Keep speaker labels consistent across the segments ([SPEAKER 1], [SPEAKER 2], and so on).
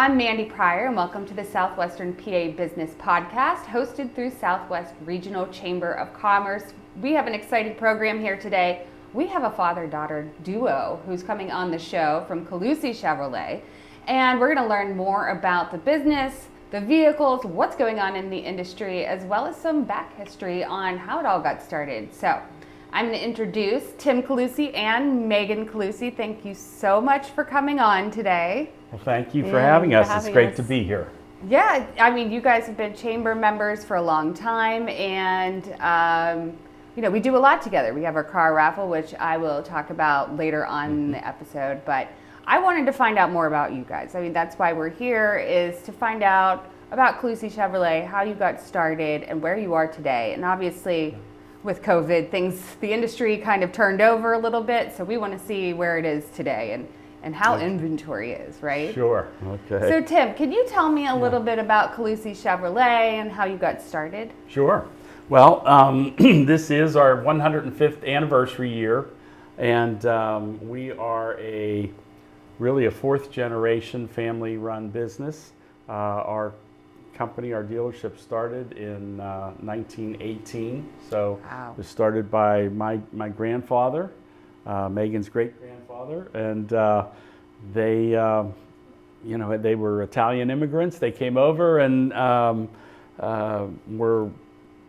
[SPEAKER 1] I'm Mandy Pryor, and welcome to the Southwestern PA Business Podcast, hosted through Southwest Regional Chamber of Commerce. We have an exciting program here today. We have a father-daughter duo who's coming on the show from Colussy Chevrolet, and we're going to learn more about the business, the vehicles, what's going on in the industry, as well as some back history on how it all got started. So I'm going to introduce Tim Colussy and Megan Colussy. Thank you so much for coming on today.
[SPEAKER 2] Well, thank you for having us. It's great to be here.
[SPEAKER 1] Yeah, I mean, you guys have been chamber members for a long time, and we do a lot together. We have our car raffle, which I will talk about later on in the episode, but I wanted to find out more about you guys. I mean, that's why we're here, is to find out about Colussy Chevrolet, how you got started, and where you are today. And obviously, with COVID, the industry kind of turned over a little bit, so we want to see where it is today and how inventory is, right?
[SPEAKER 2] Sure, okay.
[SPEAKER 1] So Tim, can you tell me a little bit about Colussy Chevrolet and how you got started?
[SPEAKER 2] Sure. Well, this is our 105th anniversary year, and we are really a fourth generation family run business. Our company, our dealership started in 1918. So
[SPEAKER 1] wow.
[SPEAKER 2] It was started by my grandfather, Megan's great-grandfather, and they were Italian immigrants. They came over and were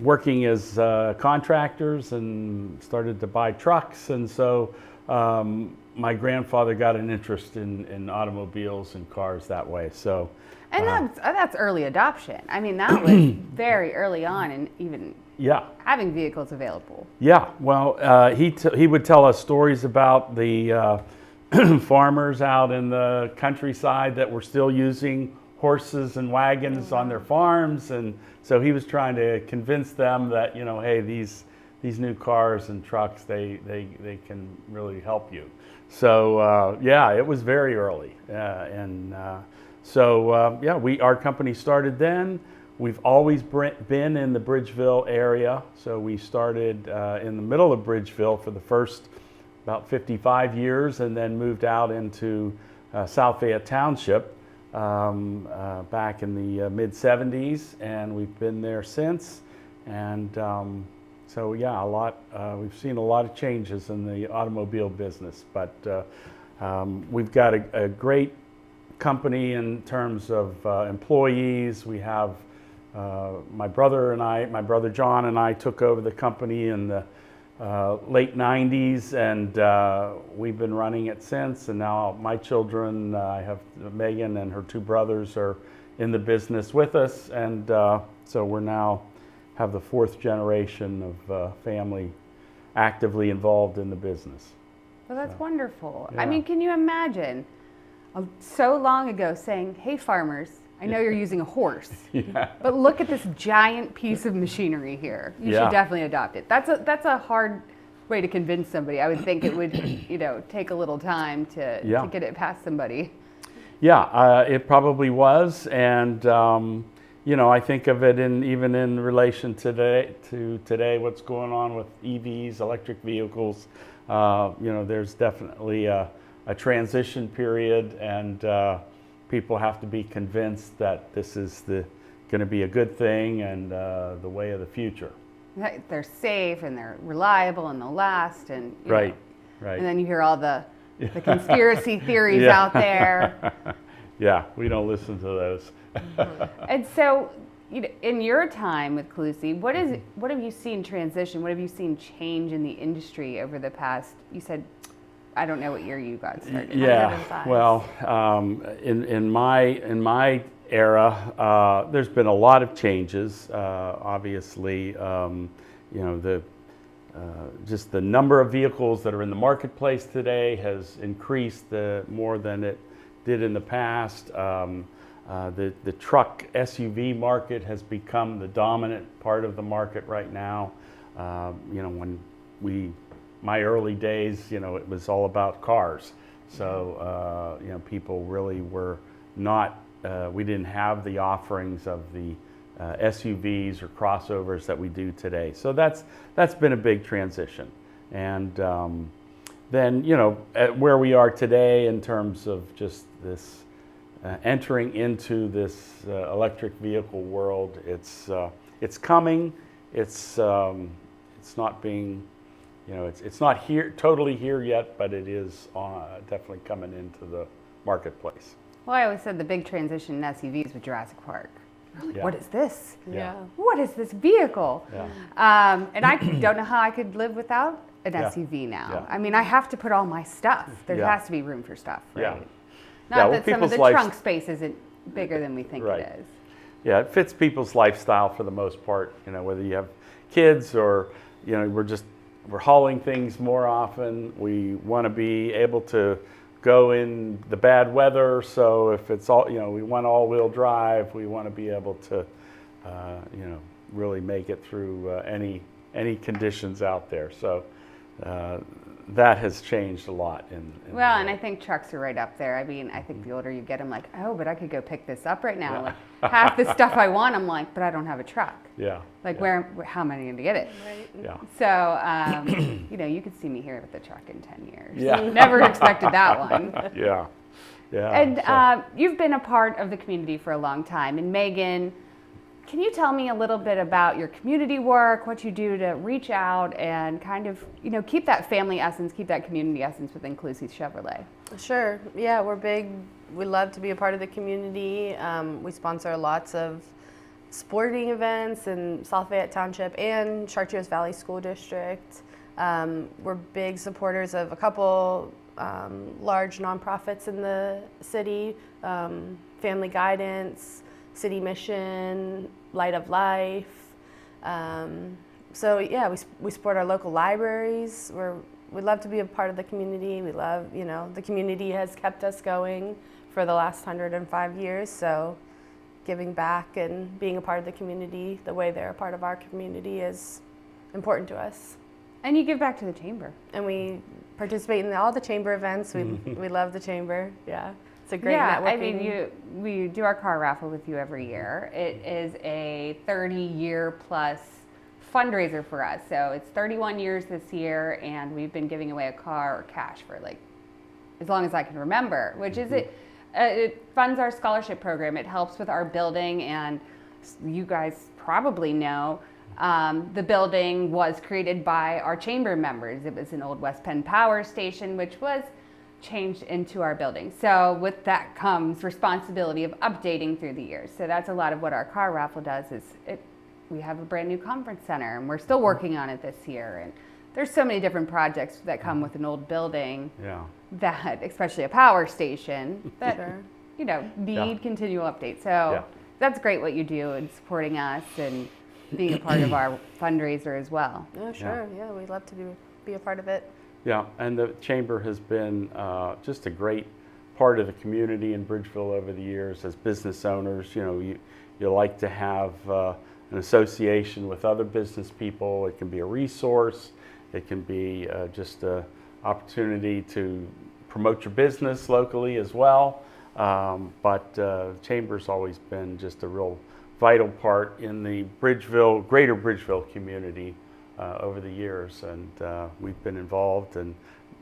[SPEAKER 2] working as contractors and started to buy trucks, and so my grandfather got an interest in automobiles and cars that way. So.
[SPEAKER 1] And that's early adoption. I mean, that was very early on, and even having vehicles available.
[SPEAKER 2] Yeah, well, he would tell us stories about the farmers out in the countryside that were still using horses and wagons on their farms, and so he was trying to convince them that, hey, these new cars and trucks, they can really help you. So it was very early, our company started then. We've always been in the Bridgeville area. So we started in the middle of Bridgeville for the first about 55 years, and then moved out into South Fayette Township back in the mid-'70s, and we've been there since. And we've seen a lot of changes in the automobile business, but we've got a great company in terms of employees. We have my brother John and I took over the company in the late 90s, and we've been running it since. And now my children, I have Megan and her two brothers, are in the business with us, and so we're now have the fourth generation of family actively involved in the business.
[SPEAKER 1] Well, that's wonderful. Yeah. I mean, can you imagine so long ago saying, hey farmers, I know you're using a horse, but look at this giant piece of machinery here. You should definitely adopt it. That's a hard way to convince somebody. I would think it would take a little time to get it past somebody.
[SPEAKER 2] Yeah, it probably was, and I think of it even in relation to today, what's going on with EVs, electric vehicles. There's definitely a transition period, and people have to be convinced that this is going to be a good thing and the way of the future.
[SPEAKER 1] They're safe and they're reliable and they'll last, and
[SPEAKER 2] right.
[SPEAKER 1] And then you hear all the conspiracy theories out there.
[SPEAKER 2] Yeah, we don't listen to those.
[SPEAKER 1] And so, in your time with Colussy, what have you seen transition? What have you seen change in the industry over the past? You said, I don't know what year you got started.
[SPEAKER 2] Yeah, well, in my era, there's been a lot of changes. Obviously, just the number of vehicles that are in the marketplace today has increased more than it did in the past. The truck SUV market has become the dominant part of the market right now. My early days, it was all about cars. So, people really were not, we didn't have the offerings of the SUVs or crossovers that we do today. So that's been a big transition. And then, at where we are today in terms of just this entering into this electric vehicle world. It's coming. It's not being, it's not here totally here yet, but it is definitely coming into the marketplace.
[SPEAKER 1] Well, I always said the big transition in SUVs with Jurassic Park.
[SPEAKER 2] Yeah.
[SPEAKER 1] What is this?
[SPEAKER 3] Yeah.
[SPEAKER 1] What is this vehicle?
[SPEAKER 2] Yeah.
[SPEAKER 1] And I don't know how I could live without an SUV now.
[SPEAKER 2] Yeah.
[SPEAKER 1] I mean, I have to put all my stuff. There
[SPEAKER 2] Yeah.
[SPEAKER 1] has to be room for stuff, right?
[SPEAKER 2] Yeah.
[SPEAKER 1] Not
[SPEAKER 2] well,
[SPEAKER 1] that some of the
[SPEAKER 2] people's
[SPEAKER 1] trunk space isn't bigger than we think
[SPEAKER 2] Right.
[SPEAKER 1] it is.
[SPEAKER 2] Yeah, it fits people's lifestyle for the most part. Whether you have kids or we're hauling things more often. We want to be able to go in the bad weather. So if it's all, we want all-wheel drive. We want to be able to, really make it through any conditions out there. So that has changed a lot.
[SPEAKER 1] Well, and I think trucks are right up there. I mean, I think the older you get, I'm like, oh, but I could go pick this up right now.
[SPEAKER 2] Yeah.
[SPEAKER 1] Like half the stuff I want, I'm like, but I don't have a truck.
[SPEAKER 2] Yeah.
[SPEAKER 1] Like
[SPEAKER 2] yeah.
[SPEAKER 1] how am I going to get it?
[SPEAKER 3] Right.
[SPEAKER 2] Yeah.
[SPEAKER 1] So, you could see me here with the truck in 10 years.
[SPEAKER 2] Yeah.
[SPEAKER 1] Never expected that one.
[SPEAKER 2] Yeah. Yeah.
[SPEAKER 1] And you've been a part of the community for a long time. And Megan, can you tell me a little bit about your community work, what you do to reach out and kind of, keep that family essence, keep that community essence within Colussy Chevrolet?
[SPEAKER 3] Sure. Yeah, we're big. We love to be a part of the community. We sponsor lots of sporting events in South Fayette Township and Chartiers Valley School District. We're big supporters of a couple large nonprofits in the city, Family Guidance, City Mission, Light of Life. So yeah, we support our local libraries. We love to be a part of the community. We love, the community has kept us going for the last 105 years. So giving back and being a part of the community the way they're a part of our community is important to us.
[SPEAKER 1] And you give back to the chamber.
[SPEAKER 3] And we participate in all the chamber events. We love the chamber. Yeah. It's a great networking.
[SPEAKER 1] I mean, we do our car raffle with you every year. It is a 30-year plus fundraiser for us. So it's 31 years this year, and we've been giving away a car or cash for as long as I can remember, which is it funds our scholarship program. It helps with our building, and you guys probably know the building was created by our chamber members. It was an old West Penn power station, which was changed into our building. So with that comes responsibility of updating through the years. So that's a lot of what our car raffle does we have a brand new conference center, and we're still working on it this year. And there's so many different projects that come with an old building that, especially a power station, that need continual updates. So that's great what you do in supporting us and being a part of our fundraiser as well.
[SPEAKER 3] Oh, sure. Yeah, we'd love to be a part of it.
[SPEAKER 2] Yeah, and the chamber has been just a great part of the community in Bridgeville over the years. As business owners, you like to have an association with other business people. It can be a resource. It can be just an opportunity to promote your business locally as well. But chamber's always been just a real vital part in the greater Bridgeville community over the years, and we've been involved. And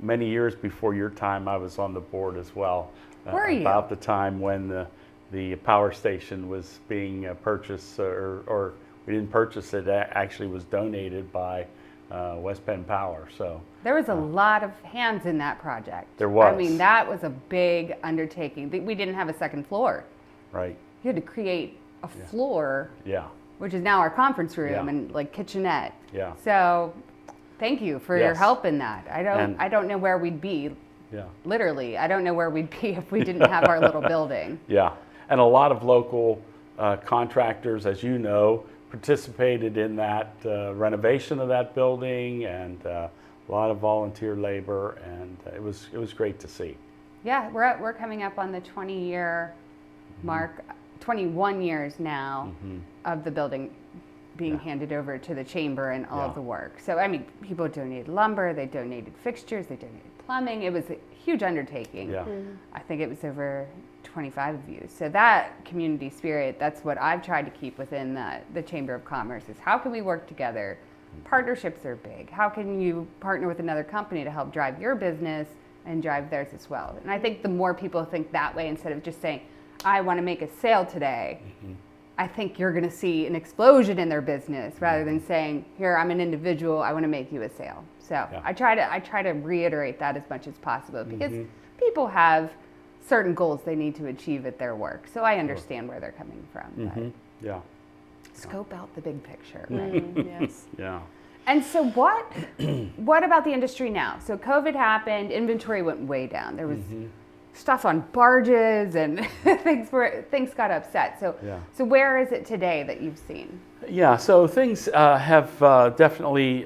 [SPEAKER 2] many years before your time, I was on the board as well.
[SPEAKER 1] Were you?
[SPEAKER 2] About the time when the power station was being purchased, or we didn't purchase it. It actually was donated by West Penn Power. So
[SPEAKER 1] there was a lot of hands in that project.
[SPEAKER 2] There was.
[SPEAKER 1] I mean, that was a big undertaking. We didn't have a second floor.
[SPEAKER 2] Right.
[SPEAKER 1] You had to create a floor.
[SPEAKER 2] Yeah.
[SPEAKER 1] Which is now our conference room
[SPEAKER 2] Yeah.
[SPEAKER 1] and kitchenette.
[SPEAKER 2] Yeah.
[SPEAKER 1] So thank you for your
[SPEAKER 2] Yes.
[SPEAKER 1] help in that. I don't know where we'd be.
[SPEAKER 2] Yeah.
[SPEAKER 1] Literally, I don't know where we'd be if we didn't have our little building.
[SPEAKER 2] Yeah. And a lot of local contractors, as you know, participated in that renovation of that building, and a lot of volunteer labor, and it was great to see.
[SPEAKER 1] Yeah, we're coming up on the 20-year mark, 21 years now of the building being handed over to the chamber and all of the work. So, I mean, people donated lumber, they donated fixtures, they donated plumbing. It was a huge undertaking.
[SPEAKER 2] Yeah.
[SPEAKER 1] I think it was over 25 of you. So that community spirit, that's what I've tried to keep within the Chamber of Commerce, is how can we work together? Partnerships are big. How can you partner with another company to help drive your business and drive theirs as well? And I think the more people think that way, instead of just saying, I want to make a sale today, I think you're going to see an explosion in their business rather than saying, here, I'm an individual, I want to make you a sale. So I try to reiterate that as much as possible because people have certain goals they need to achieve at their work. So I understand where they're coming from.
[SPEAKER 2] Yeah.
[SPEAKER 1] Scope out the big picture.
[SPEAKER 3] Yes.
[SPEAKER 2] Yeah.
[SPEAKER 1] And so what about the industry now? So COVID happened, inventory went way down. There was stuff on barges and things got upset. So where is it today that you've seen?
[SPEAKER 2] Yeah, so things have definitely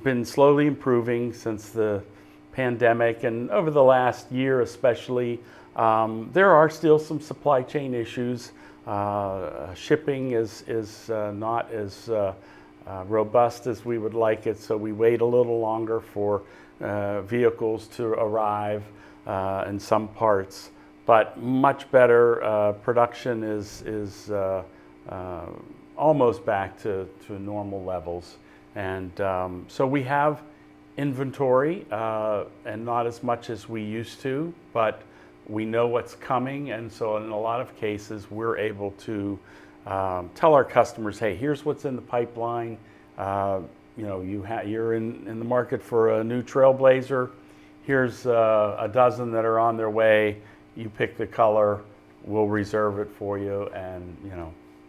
[SPEAKER 2] been slowly improving since the pandemic, and over the last year especially. There are still some supply chain issues. Shipping is not as robust as we would like it, so we wait a little longer for vehicles to arrive in some parts, but much better. Production is almost back to normal levels, and so we have inventory and not as much as we used to, but we know what's coming, and so in a lot of cases we're able to tell our customers, hey, here's what's in the pipeline. You're in the market for a new Trailblazer. Here's a dozen that are on their way. You pick the color, we'll reserve it for you, and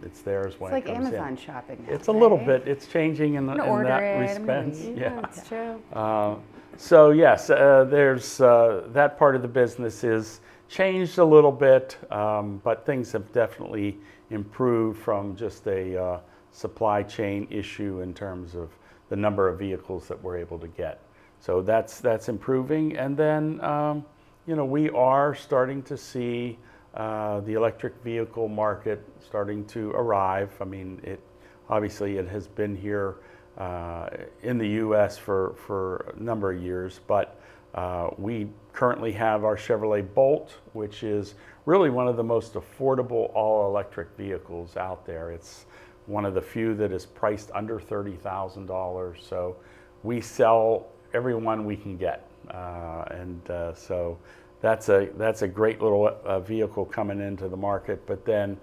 [SPEAKER 2] it's theirs when
[SPEAKER 1] it's
[SPEAKER 2] it comes
[SPEAKER 1] like Amazon
[SPEAKER 2] in.
[SPEAKER 1] shopping now,
[SPEAKER 2] It's a little bit. It's changing in that respect.
[SPEAKER 3] Yeah, that's true.
[SPEAKER 2] So yes, there's that part of the business is changed a little bit, but things have definitely improved from just a supply chain issue in terms of the number of vehicles that we're able to get. So that's improving, and then we are starting to see the electric vehicle market starting to arrive. I mean, it has been here in the U.S. for a number of years, but we currently have our Chevrolet Bolt, which is really one of the most affordable all-electric vehicles out there. It's one of the few that is priced under $30,000. So we sell every one we can get, so that's a great little vehicle coming into the market. But then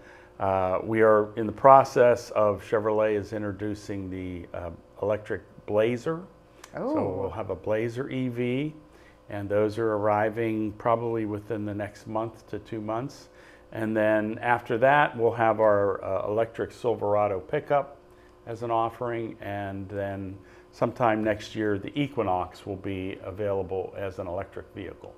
[SPEAKER 2] we are in the process of Chevrolet is introducing the electric Blazer.
[SPEAKER 1] Oh.
[SPEAKER 2] So we'll have a Blazer EV, and those are arriving probably within the next month to 2 months. And then after that, we'll have our electric Silverado pickup as an offering, and then sometime next year, the Equinox will be available as an electric vehicle.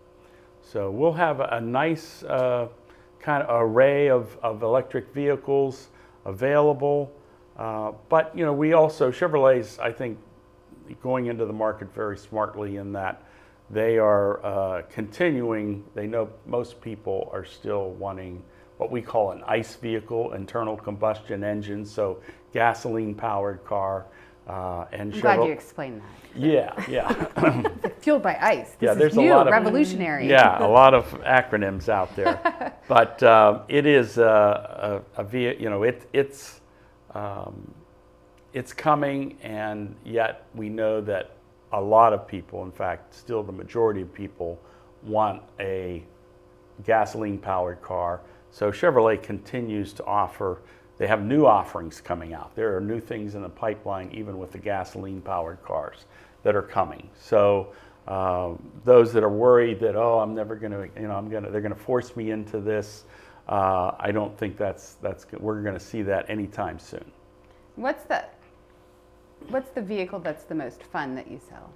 [SPEAKER 2] So we'll have a nice kind of array of electric vehicles available. But we also, Chevrolet's, I think, going into the market very smartly in that they are continuing. They know most people are still wanting what we call an ICE vehicle, internal combustion engine, so gasoline-powered car. And
[SPEAKER 1] I'm glad you explained that.
[SPEAKER 2] Yeah.
[SPEAKER 1] Fueled by ICE. This
[SPEAKER 2] there's
[SPEAKER 1] is new,
[SPEAKER 2] a lot of
[SPEAKER 1] revolutionary.
[SPEAKER 2] Yeah, a lot of acronyms out there, but it is it's coming, and yet we know that a lot of people, in fact, still the majority of people, want a gasoline-powered car. So Chevrolet continues to offer. They have new offerings coming out. There are new things in the pipeline, even with the gasoline-powered cars that are coming. So those that are worried that, I'm never going to, they're going to force me into this. I don't think we're going to see that anytime soon.
[SPEAKER 1] What's the vehicle that's the most fun that you sell?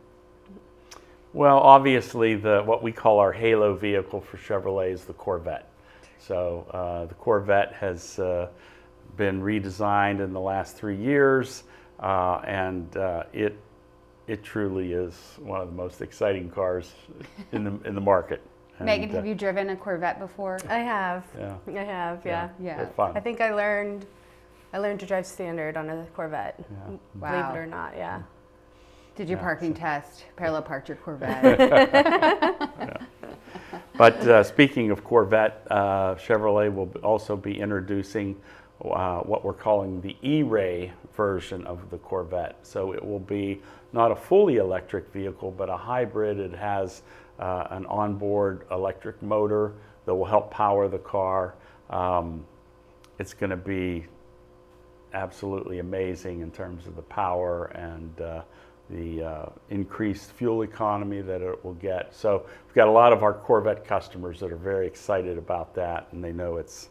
[SPEAKER 2] Well, obviously what we call our halo vehicle for Chevrolet is the Corvette. So the Corvette has been redesigned in the last 3 years, and it truly is one of the most exciting cars in the market. And,
[SPEAKER 1] Megan, have you driven a Corvette before?
[SPEAKER 3] I have.
[SPEAKER 2] Yeah.
[SPEAKER 3] I have. Yeah.
[SPEAKER 2] They're fun.
[SPEAKER 3] I think I learned to drive standard on a Corvette.
[SPEAKER 2] Yeah.
[SPEAKER 3] Believe
[SPEAKER 1] Wow.
[SPEAKER 3] it or not. Yeah.
[SPEAKER 1] Did your parking test parallel park your Corvette?
[SPEAKER 2] Yeah. But speaking of Corvette, Chevrolet will also be introducing what we're calling the E-Ray version of the Corvette. So it will be not a fully electric vehicle, but a hybrid. It has an onboard electric motor that will help power the car. It's going to be absolutely amazing in terms of the power and the increased fuel economy that it will get. So we've got a lot of our Corvette customers that are very excited about that, and they know it's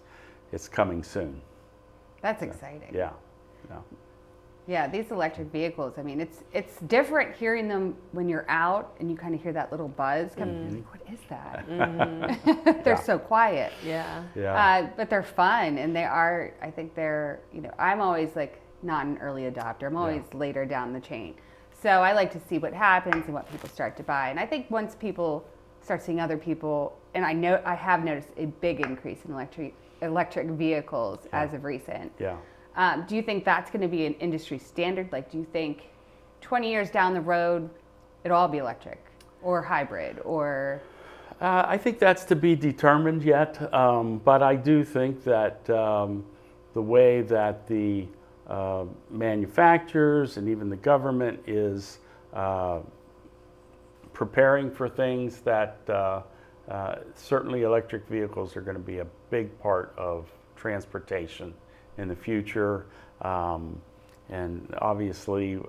[SPEAKER 2] coming soon.
[SPEAKER 1] That's exciting.
[SPEAKER 2] Yeah.
[SPEAKER 1] Yeah, these electric vehicles, I mean, it's different hearing them when you're out and you kind of hear that little buzz. What is that? They're so quiet.
[SPEAKER 3] Yeah.
[SPEAKER 1] But they're fun, and I think they're, I'm always like not an early adopter. I'm always later down the chain. So I like to see what happens and what people start to buy. And I think once people start seeing other people, and I have noticed a big increase in electric vehicles as of recent.
[SPEAKER 2] Yeah.
[SPEAKER 1] Do you think that's going to be an industry standard? Like, do you think 20 years down the road, it'll all be electric or hybrid or?
[SPEAKER 2] I think that's to be determined yet, but I do think that the way that the manufacturers and even the government is preparing for things, that certainly electric vehicles are going to be a big part of transportation in the future, and obviously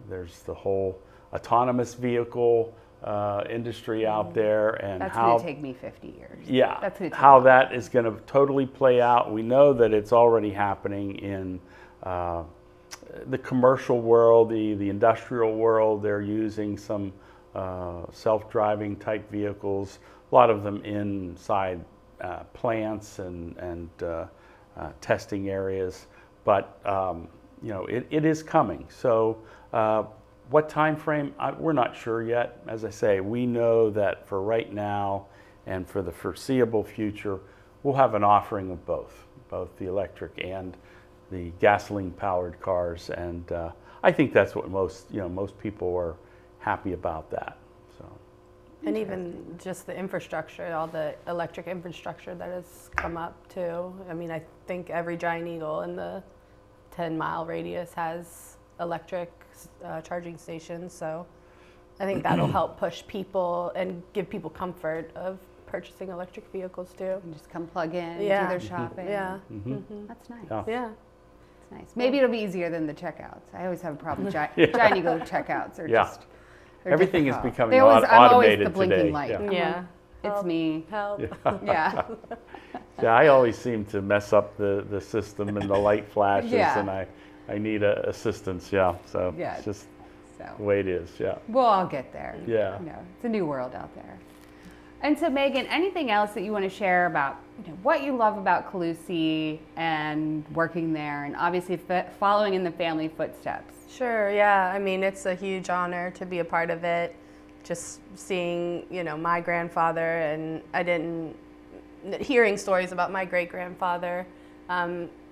[SPEAKER 2] there's the whole autonomous vehicle industry out there, and
[SPEAKER 1] that's going to take me 50 years.
[SPEAKER 2] Yeah,
[SPEAKER 1] that's
[SPEAKER 2] how that is going to totally play out. We know that it's already happening in the commercial world, the industrial world. They're using some self-driving type vehicles, a lot of them inside plants and testing areas, but it is coming. So what time frame, we're not sure yet. As I say, we know that for right now and for the foreseeable future, we'll have an offering of both the electric and the gasoline powered cars, and I think that's what most people are happy about that. So.
[SPEAKER 3] And even just the infrastructure, all the electric infrastructure that has come up too. I mean, I think every Giant Eagle in the 10-mile radius has electric charging stations. So I think that'll help push people and give people comfort of purchasing electric vehicles too.
[SPEAKER 1] And just come plug in, do
[SPEAKER 3] Yeah.
[SPEAKER 1] their shopping.
[SPEAKER 3] Yeah.
[SPEAKER 1] That's nice.
[SPEAKER 3] Yeah.
[SPEAKER 1] That's nice. Maybe it'll be easier than the checkouts. I always have a problem with Giant Eagle checkouts. Are just they're
[SPEAKER 2] everything is
[SPEAKER 1] difficult.
[SPEAKER 2] becoming
[SPEAKER 1] I'm always
[SPEAKER 2] automated
[SPEAKER 1] the blinking
[SPEAKER 2] today.
[SPEAKER 1] light.
[SPEAKER 2] Yeah.
[SPEAKER 1] I'm
[SPEAKER 3] Yeah.
[SPEAKER 1] like, it's me.
[SPEAKER 3] Help.
[SPEAKER 1] Yeah.
[SPEAKER 2] Yeah, I always seem to mess up the system and the light flashes,
[SPEAKER 1] Yeah.
[SPEAKER 2] and I need assistance. Yeah, so
[SPEAKER 1] Yeah.
[SPEAKER 2] it's just
[SPEAKER 1] So
[SPEAKER 2] the way it is. Yeah.
[SPEAKER 1] we'll all get there.
[SPEAKER 2] Yeah.
[SPEAKER 1] It's a new world out there. And so, Megan, anything else that you want to share about what you love about Colussy and working there, and obviously following in the family footsteps?
[SPEAKER 3] Sure, yeah. I mean, it's a huge honor to be a part of it. Just seeing, my grandfather, and hearing stories about my great-grandfather,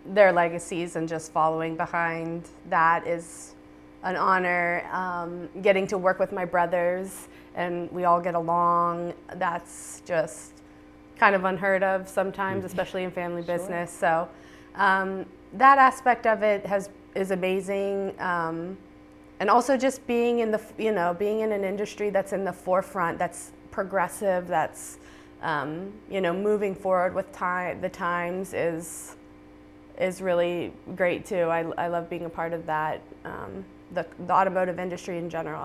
[SPEAKER 3] their legacies, and just following behind that is an honor. Getting to work with my brothers, and we all get along, that's just kind of unheard of sometimes, especially in family business. So that aspect of it is amazing. And also just being in being in an industry that's in the forefront, that's progressive, that's moving forward with the times is really great too. I love being a part of that. The automotive industry in general,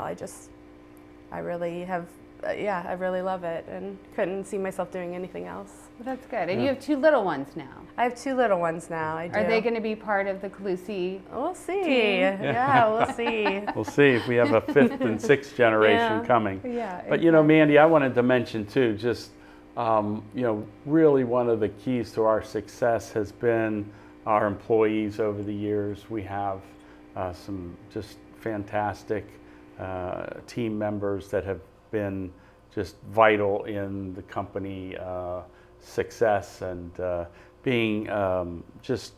[SPEAKER 3] I really love it, and couldn't see myself doing anything else.
[SPEAKER 1] Well, that's good. And you have 2 little ones now.
[SPEAKER 3] I have 2 little ones now. I do.
[SPEAKER 1] Are they going to be part of the Colussy?
[SPEAKER 3] We'll see.
[SPEAKER 1] team?
[SPEAKER 3] Yeah, we'll see.
[SPEAKER 2] We'll see if we have a 5th and 6th generation
[SPEAKER 3] Yeah.
[SPEAKER 2] coming.
[SPEAKER 1] Yeah.
[SPEAKER 2] But Mandy, I wanted to mention too, just really one of the keys to our success has been our employees over the years. We have some just fantastic team members that have been just vital in the company success and being just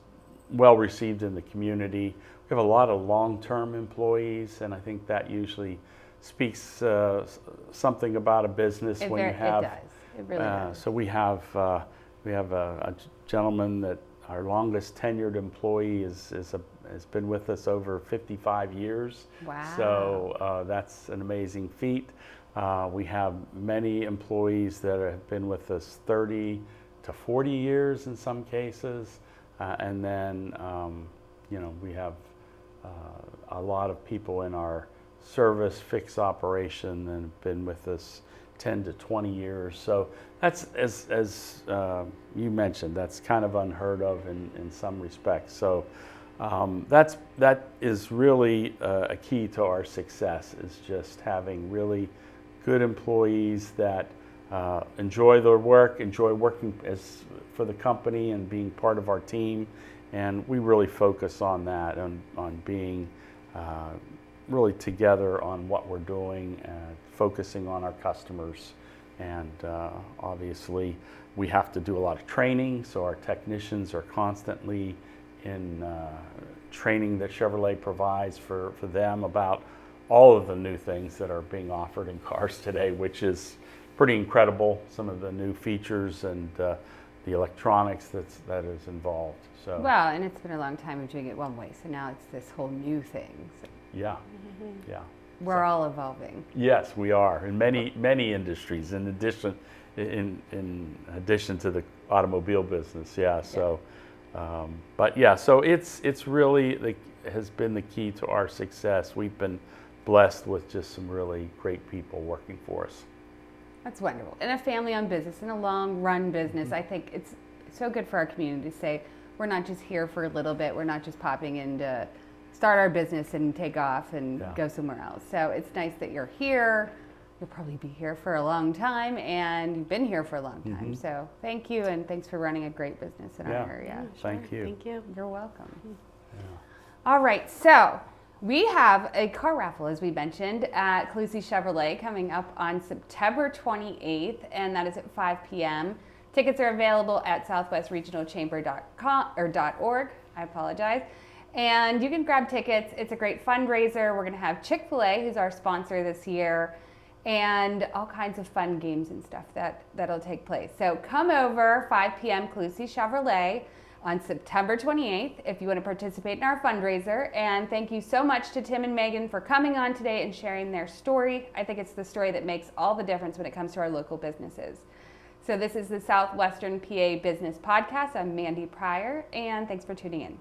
[SPEAKER 2] well received in the community. We have a lot of long-term employees, and I think that usually speaks something about a business when you have.
[SPEAKER 1] It does. It really does.
[SPEAKER 2] So we have a gentleman that our longest tenured employee has been with us over 55 years.
[SPEAKER 1] Wow.
[SPEAKER 2] So that's an amazing feat. We have many employees that have been with us 30 to to 40 years in some cases. And then, we have a lot of people in our service fix operation and have been with us 10 to 20 years. So that's, as you mentioned, that's kind of unheard of in some respects. So that is really a key to our success, is just having really good employees that enjoy their work, enjoy working for the company and being part of our team. And we really focus on that, on being really together on what we're doing, focusing on our customers. And obviously, we have to do a lot of training, so our technicians are constantly in training that Chevrolet provides for them about all of the new things that are being offered in cars today, which is pretty incredible, some of the new features and the electronics that is involved. So
[SPEAKER 1] Well, and it's been a long time of doing it one way, so now it's this whole new thing. So
[SPEAKER 2] yeah, yeah.
[SPEAKER 1] we're all evolving.
[SPEAKER 2] Yes, we are in many industries. In addition to the automobile business, yeah. So, but yeah, so it's really has been the key to our success. We've been blessed with just some really great people working for us.
[SPEAKER 1] That's wonderful. And a family-owned business and a long-run business, I think it's so good for our community to say, we're not just here for a little bit. We're not just popping in to start our business and take off and go somewhere else. So it's nice that you're here. You'll probably be here for a long time, and you've been here for a long time. So thank you, and thanks for running a great business in our area.
[SPEAKER 2] Thank you.
[SPEAKER 3] Thank you.
[SPEAKER 1] You're welcome. All right, so we have a car raffle, as we mentioned, at Colussy Chevrolet coming up on September 28th, and that is at 5 p.m. Tickets are available at southwestregionalchamber.com.org. I apologize. And you can grab tickets. It's a great fundraiser. We're going to have Chick-fil-A, who's our sponsor this year, and all kinds of fun games and stuff that'll take place. So come over, 5 p.m. Colussy Chevrolet on September 28th if you want to participate in our fundraiser. And thank you so much to Tim and Megan for coming on today and sharing their story. I think it's the story that makes all the difference when it comes to our local businesses. So this is the Southwestern PA Business Podcast. I'm Mandy Pryor, and thanks for tuning in.